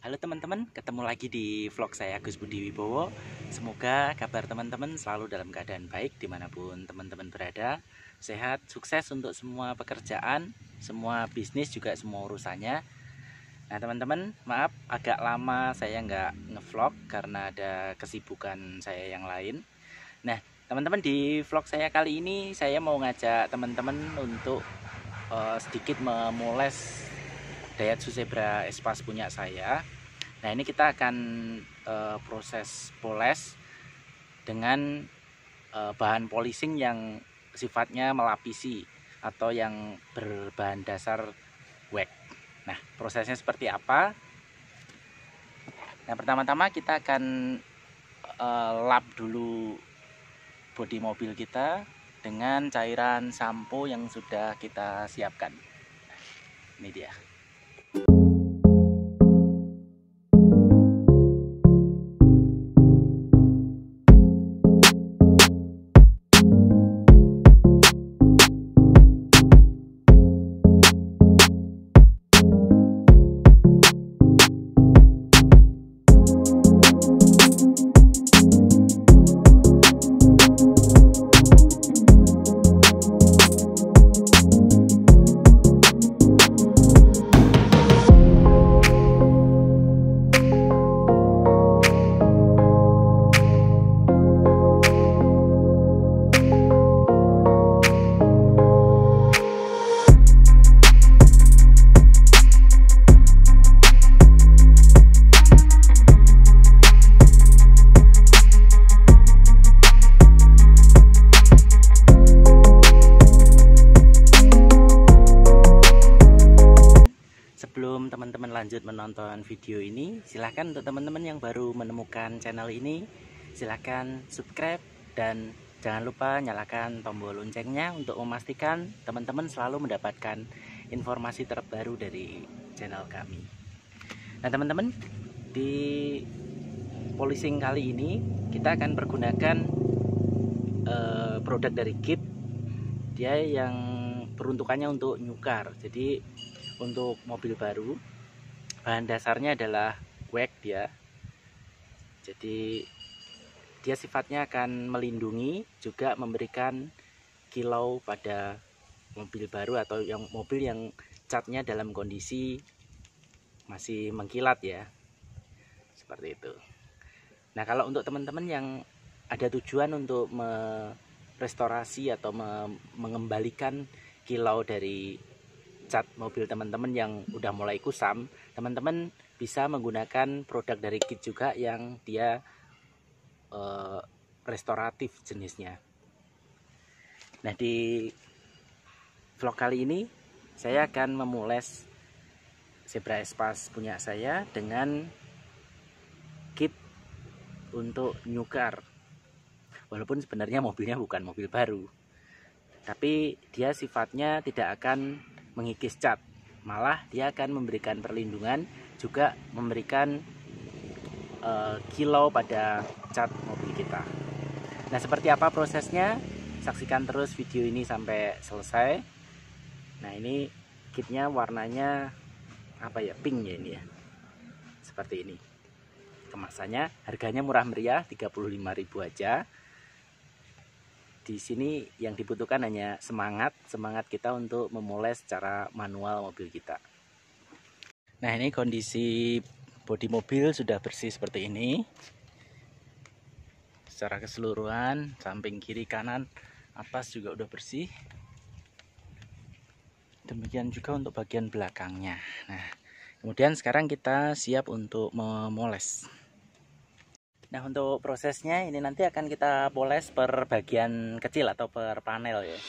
Halo teman-teman, ketemu lagi di vlog saya Gus Budi Wibowo. Semoga kabar teman-teman selalu dalam keadaan baik dimanapun teman-teman berada. Sehat, sukses untuk semua pekerjaan, semua bisnis juga semua urusannya. Nah teman-teman, maaf agak lama saya nggak ngevlog karena ada kesibukan saya yang lain. Nah teman-teman, di vlog saya kali ini saya mau ngajak teman-teman untuk sedikit memoles Daihatsu Zebra Espace punya saya. Nah ini kita akan proses poles dengan bahan polishing yang sifatnya melapisi atau yang berbahan dasar wax. Nah prosesnya seperti apa? Nah pertama-tama kita akan lap dulu bodi mobil kita dengan cairan sampo yang sudah kita siapkan. Ini dia. Sebelum teman-teman lanjut menonton video ini, silahkan untuk teman-teman yang baru menemukan channel ini, silahkan subscribe dan jangan lupa nyalakan tombol loncengnya untuk memastikan teman-teman selalu mendapatkan informasi terbaru dari channel kami. Nah teman-teman, di polishing kali ini kita akan pergunakan produk dari Kit. Dia yang peruntukannya untuk nyukar. Jadi untuk mobil baru bahan dasarnya adalah wax dia. Jadi dia sifatnya akan melindungi, juga memberikan kilau pada mobil baru atau yang mobil yang catnya dalam kondisi masih mengkilat ya, seperti itu. Nah kalau untuk teman-teman yang ada tujuan untuk merestorasi atau mengembalikan kilau dari cat mobil teman-teman yang udah mulai kusam, teman-teman bisa menggunakan produk dari Kit juga yang dia restoratif jenisnya. Nah di vlog kali ini saya akan memoles Zebra Espace punya saya dengan Kit untuk nyukar. Walaupun sebenarnya mobilnya bukan mobil baru, tapi dia sifatnya tidak akan mengikis cat, malah dia akan memberikan perlindungan, juga memberikan kilau pada cat mobil kita. Nah seperti apa prosesnya? Saksikan terus video ini sampai selesai. Nah ini kitnya warnanya apa ya, pink ya ini ya, seperti ini. Kemasannya harganya murah meriah, 35.000 aja. Di sini yang dibutuhkan hanya semangat kita untuk memoles secara manual mobil kita. Nah ini kondisi bodi mobil sudah bersih seperti ini secara keseluruhan, samping kiri kanan atas juga udah bersih. Demikian juga untuk bagian belakangnya. Nah kemudian sekarang kita siap untuk memoles. Nah untuk prosesnya ini nanti akan kita poles per bagian kecil atau per panel ya.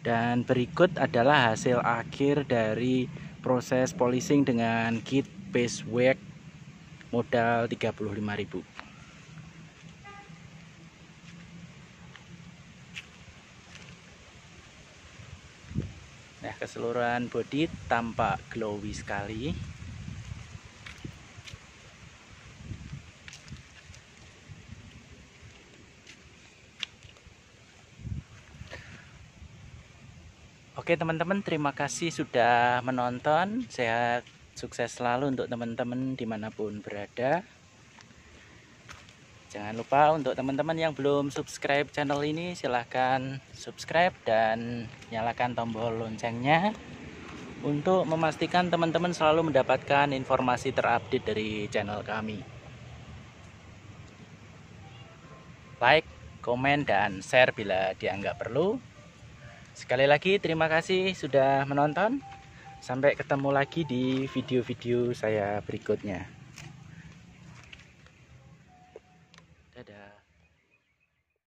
Dan berikut adalah hasil akhir dari proses polishing dengan kit base wax modal 35.000. Nah, keseluruhan bodi tampak glowy sekali. Oke teman-teman, terima kasih sudah menonton. Sehat, sukses selalu untuk teman-teman dimanapun berada. Jangan lupa untuk teman-teman yang belum subscribe channel ini, silahkan subscribe dan nyalakan tombol loncengnya untuk memastikan teman-teman selalu mendapatkan informasi terupdate dari channel kami. Like, komen, dan share bila dianggap perlu. Sekali lagi terima kasih sudah menonton. Sampai ketemu lagi di video-video saya berikutnya. Dadah.